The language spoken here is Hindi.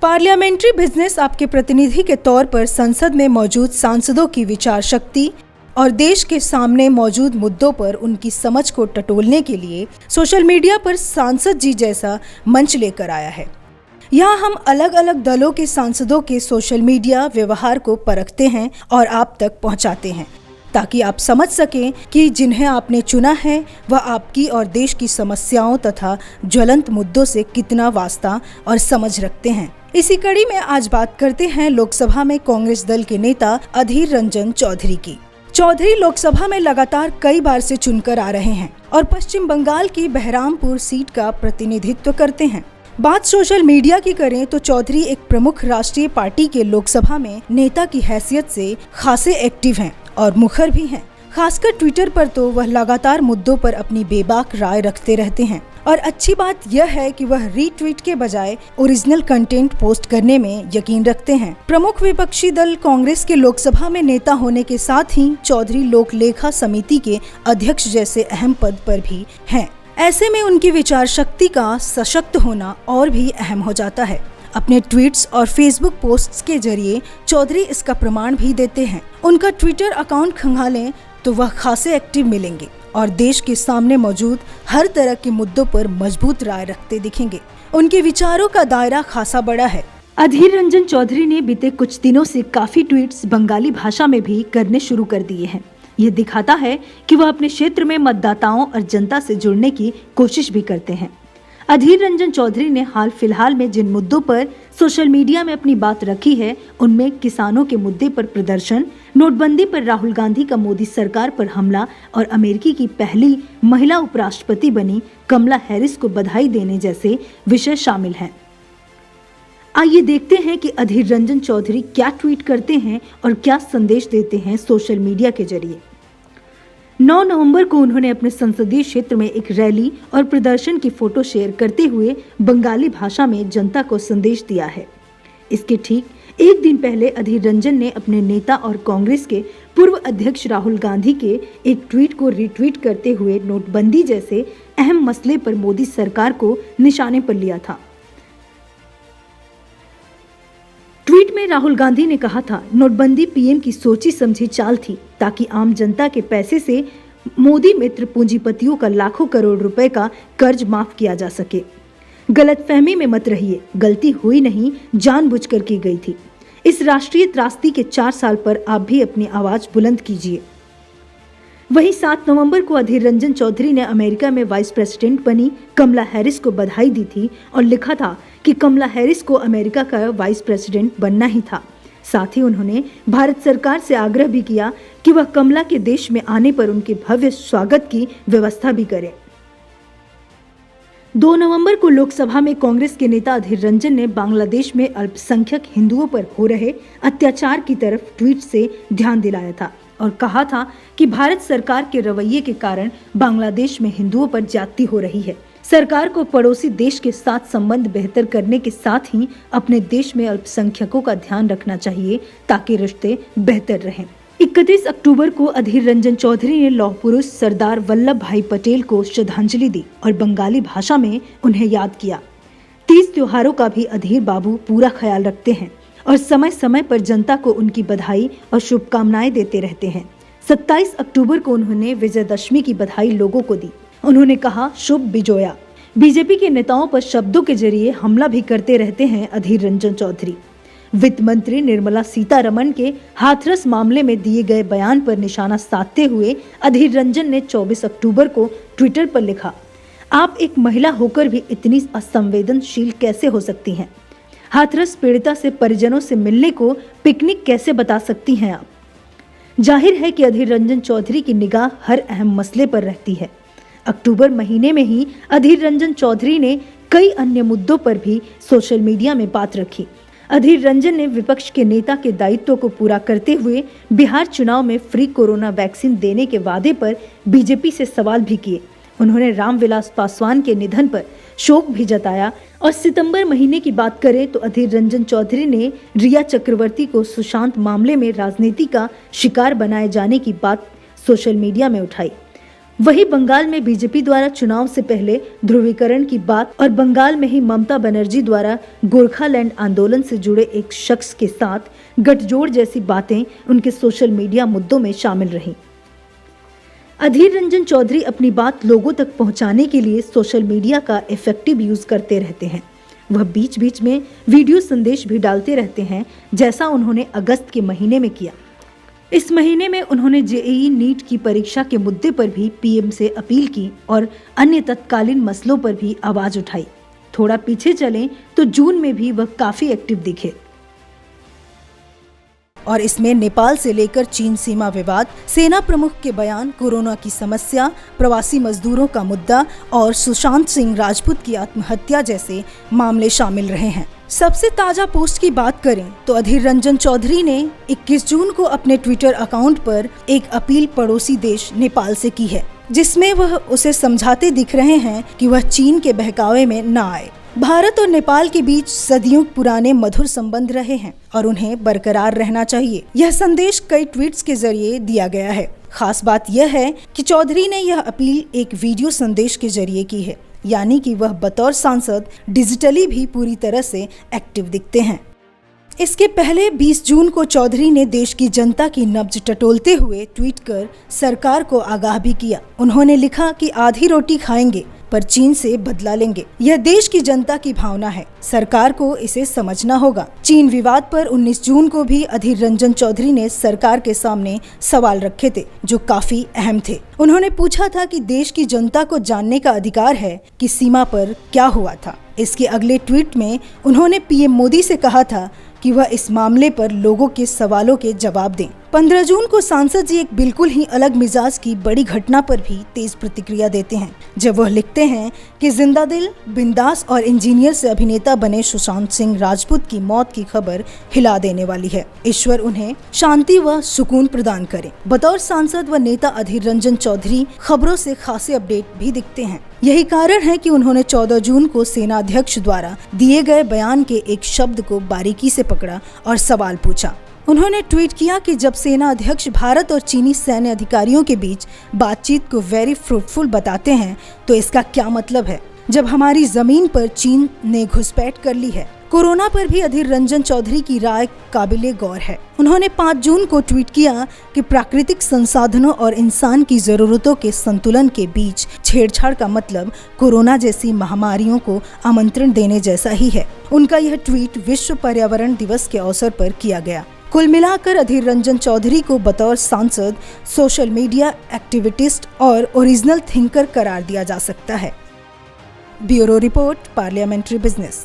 पार्लियामेंट्री बिजनेस आपके प्रतिनिधि के तौर पर संसद में मौजूद सांसदों की विचार शक्ति और देश के सामने मौजूद मुद्दों पर उनकी समझ को टटोलने के लिए सोशल मीडिया पर सांसद जी जैसा मंच लेकर आया है। यहाँ हम अलग अलग दलों के सांसदों के सोशल मीडिया व्यवहार को परखते हैं और आप तक पहुँचाते हैं, ताकि आप समझ सकें कि जिन्हें आपने चुना है वह आपकी और देश की समस्याओं तथा ज्वलंत मुद्दों से कितना वास्ता और समझ रखते हैं। इसी कड़ी में आज बात करते हैं लोकसभा में कांग्रेस दल के नेता अधीर रंजन चौधरी की। चौधरी लोकसभा में लगातार कई बार से चुनकर आ रहे हैं और पश्चिम बंगाल की बहरामपुर सीट का प्रतिनिधित्व करते हैं। बात सोशल मीडिया की करें तो चौधरी एक प्रमुख राष्ट्रीय पार्टी के लोकसभा में नेता की हैसियत से खासे एक्टिव हैं और मुखर भी हैं। खासकर ट्विटर पर तो वह लगातार मुद्दों पर अपनी बेबाक राय रखते रहते हैं और अच्छी बात यह है कि वह रीट्वीट के बजाय ओरिजिनल कंटेंट पोस्ट करने में यकीन रखते हैं। प्रमुख विपक्षी दल कांग्रेस के लोकसभा में नेता होने के साथ ही चौधरी लोक लेखा समिति के अध्यक्ष जैसे अहम पद पर भी हैं। ऐसे में उनकी विचार शक्ति का सशक्त होना और भी अहम हो जाता है। अपने ट्वीट्स और फेसबुक पोस्ट्स के जरिए चौधरी इसका प्रमाण भी देते हैं। उनका ट्विटर अकाउंट खंगालें तो वह खासे एक्टिव मिलेंगे और देश के सामने मौजूद हर तरह के मुद्दों पर मजबूत राय रखते दिखेंगे। उनके विचारों का दायरा खासा बड़ा है। अधीर रंजन चौधरी ने बीते कुछ दिनों से काफी ट्वीट्स बंगाली भाषा में भी करने शुरू कर दिए हैं। ये दिखाता है कि वह अपने क्षेत्र में मतदाताओं और जनता से जुड़ने की कोशिश भी करते हैं। अधीर रंजन चौधरी ने हाल फिलहाल में जिन मुद्दों पर सोशल मीडिया में अपनी बात रखी है, उनमें किसानों के मुद्दे पर प्रदर्शन, नोटबंदी पर राहुल गांधी का मोदी सरकार पर हमला और अमेरिकी की पहली महिला उपराष्ट्रपति बनी कमला हैरिस को बधाई देने जैसे विषय शामिल हैं। आइए देखते हैं कि अधीर रंजन चौधरी क्या ट्वीट करते हैं और क्या संदेश देते हैं सोशल मीडिया के जरिए। 9 नवंबर को उन्होंने अपने संसदीय क्षेत्र में एक रैली और प्रदर्शन की फोटो शेयर करते हुए बंगाली भाषा में जनता को संदेश दिया है। इसके ठीक एक दिन पहले अधीर रंजन ने अपने नेता और कांग्रेस के पूर्व अध्यक्ष राहुल गांधी के एक ट्वीट को रीट्वीट करते हुए नोटबंदी जैसे अहम मसले पर मोदी सरकार को निशाने पर लिया था। ट्वीट में राहुल गांधी ने कहा था, नोटबंदी पीएम की सोची समझी चाल थी ताकि आम जनता के पैसे से मोदी मित्र पूंजीपतियों का लाखों करोड़ रुपए का कर्ज माफ किया जा सके। गलतफहमी में मत रहिए, गलती हुई नहीं, जानबूझकर की गई थी। इस राष्ट्रीय त्रासदी के 4 साल पर आप भी अपनी आवाज बुलंद कीजिए। वहीं 7 नवंबर को अधीर रंजन चौधरी ने अमेरिका में वाइस प्रेसिडेंट बनी कमला हैरिस को बधाई दी थी और लिखा था कि कमला हैरिस को अमेरिका का वाइस प्रेसिडेंट बनना ही था। साथ ही उन्होंने भारत सरकार से आग्रह भी किया कि वह कमला के देश में आने पर उनके भव्य स्वागत की व्यवस्था भी करे। 2 नवंबर को लोकसभा में कांग्रेस के नेता अधीर रंजन ने बांग्लादेश में अल्पसंख्यक हिंदुओं पर हो रहे अत्याचार की तरफ ट्वीट से ध्यान दिलाया था और कहा था कि भारत सरकार के रवैये के कारण बांग्लादेश में हिंदुओं पर ज्यादती हो रही है। सरकार को पड़ोसी देश के साथ संबंध बेहतर करने के साथ ही अपने देश में अल्पसंख्यकों का ध्यान रखना चाहिए ताकि रिश्ते बेहतर रहें। 31 अक्टूबर को अधीर रंजन चौधरी ने लौह पुरुष सरदार वल्लभ भाई पटेल को श्रद्धांजलि दी और बंगाली भाषा में उन्हें याद किया। 30 त्योहारों का भी अधीर बाबू पूरा ख्याल रखते हैं और समय समय पर जनता को उनकी बधाई और शुभकामनाएं देते रहते हैं। 27 अक्टूबर को उन्होंने विजयदशमी की बधाई लोगों को दी। उन्होंने कहा, शुभ विजोया। बीजेपी के नेताओं पर शब्दों के जरिए हमला भी करते रहते हैं अधीर रंजन चौधरी। वित्त मंत्री निर्मला सीतारमण के हाथरस मामले में दिए गए बयान पर निशाना साधते हुए अधीर रंजन ने 24 अक्टूबर को ट्विटर पर लिखा, आप एक महिला होकर भी इतनी असंवेदनशील कैसे हो सकती हैं? हाथरस पीड़िता से परिजनों से मिलने को पिकनिक कैसे बता सकती हैं आप? जाहिर है कि अधीर रंजन चौधरी की निगाह हर अहम मसले पर रहती है। अक्टूबर महीने में ही अधीर रंजन चौधरी ने कई अन्य मुद्दों पर भी सोशल मीडिया में बात रखी। अधीर रंजन ने विपक्ष के नेता के दायित्व को पूरा करते हुए बिहार चुनाव में फ्री कोरोना वैक्सीन देने के वादे पर बीजेपी से सवाल भी किए। उन्होंने रामविलास पासवान के निधन पर शोक भी जताया और सितंबर महीने की बात करें तो अधीर रंजन चौधरी ने रिया चक्रवर्ती को सुशांत मामले में राजनीति का शिकार बनाए जाने की बात सोशल मीडिया में उठाई। वहीं बंगाल में बीजेपी द्वारा चुनाव से पहले ध्रुवीकरण की बात और बंगाल में ही ममता बनर्जी द्वारा गोरखालैंड आंदोलन से जुड़े एक शख्स के साथ गठजोड़ जैसी बातें उनके सोशल मीडिया मुद्दों में शामिल रहीं। अधीर रंजन चौधरी अपनी बात लोगों तक पहुंचाने के लिए सोशल मीडिया का इफेक्टिव यूज करते रहते हैं। वह बीच बीच में वीडियो संदेश भी डालते रहते हैं, जैसा उन्होंने अगस्त के महीने में किया। इस महीने में उन्होंने जेईई नीट की परीक्षा के मुद्दे पर भी पीएम से अपील की और अन्य तत्कालीन मसलों पर भी आवाज उठाई। थोड़ा पीछे चलें तो जून में भी वह काफी एक्टिव दिखे और इसमें नेपाल से लेकर चीन सीमा विवाद, सेना प्रमुख के बयान, कोरोना की समस्या, प्रवासी मजदूरों का मुद्दा और सुशांत सिंह राजपूत की आत्महत्या जैसे मामले शामिल रहे हैं। सबसे ताजा पोस्ट की बात करें तो अधीर रंजन चौधरी ने 21 जून को अपने ट्विटर अकाउंट पर एक अपील पड़ोसी देश नेपाल से की है, जिसमें वह उसे समझाते दिख रहे हैं कि वह चीन के बहकावे में न आए। भारत और नेपाल के बीच सदियों पुराने मधुर संबंध रहे हैं और उन्हें बरकरार रहना चाहिए। यह संदेश कई ट्वीट्स के जरिए दिया गया है। खास बात यह है कि चौधरी ने यह अपील एक वीडियो संदेश के जरिए की है, यानी कि वह बतौर सांसद डिजिटली भी पूरी तरह से एक्टिव दिखते हैं। इसके पहले 20 जून को चौधरी ने देश की जनता की नब्ज टटोलते हुए ट्वीट कर सरकार को आगाह भी किया। उन्होंने लिखा कि आधी रोटी खाएंगे पर चीन से बदला लेंगे। यह देश की जनता की भावना है, सरकार को इसे समझना होगा। चीन विवाद पर 19 जून को भी अधीर रंजन चौधरी ने सरकार के सामने सवाल रखे थे, जो काफी अहम थे। उन्होंने पूछा था कि देश की जनता को जानने का अधिकार है कि सीमा पर क्या हुआ था। इसके अगले ट्वीट में उन्होंने पीएम मोदी से कहा था कि वह इस मामले पर लोगों के सवालों के जवाब दें। 15 जून को सांसद जी एक बिल्कुल ही अलग मिजाज की बड़ी घटना पर भी तेज प्रतिक्रिया देते हैं, जब वह लिखते हैं कि जिंदा दिल, बिंदास और इंजीनियर से अभिनेता बने सुशांत सिंह राजपूत की मौत की खबर हिला देने वाली है। ईश्वर उन्हें शांति व सुकून प्रदान करे। बतौर सांसद व नेता अधीर रंजन चौधरी खबरों से खासे अपडेट भी दिखते हैं। यही कारण है कि उन्होंने 14 जून को सेनाध्यक्ष द्वारा दिए गए बयान के एक शब्द को बारीकी से पकड़ा और सवाल पूछा। उन्होंने ट्वीट किया कि जब सेना अध्यक्ष भारत और चीनी सैन्य अधिकारियों के बीच बातचीत को वेरी फ्रूटफुल बताते हैं तो इसका क्या मतलब है, जब हमारी जमीन पर चीन ने घुसपैठ कर ली है। कोरोना पर भी अधीर रंजन चौधरी की राय काबिले गौर है। उन्होंने 5 जून को ट्वीट किया कि प्राकृतिक संसाधनों और इंसान की जरूरतों के संतुलन के बीच छेड़छाड़ का मतलब कोरोना जैसी महामारियों को आमंत्रण देने जैसा ही है। उनका यह ट्वीट विश्व पर्यावरण दिवस के अवसर पर किया गया। कुल मिलाकर अधीर रंजन चौधरी को बतौर सांसद, सोशल मीडिया एक्टिविस्ट और ओरिजिनल थिंकर करार दिया जा सकता है। Bureau report, parliamentary business.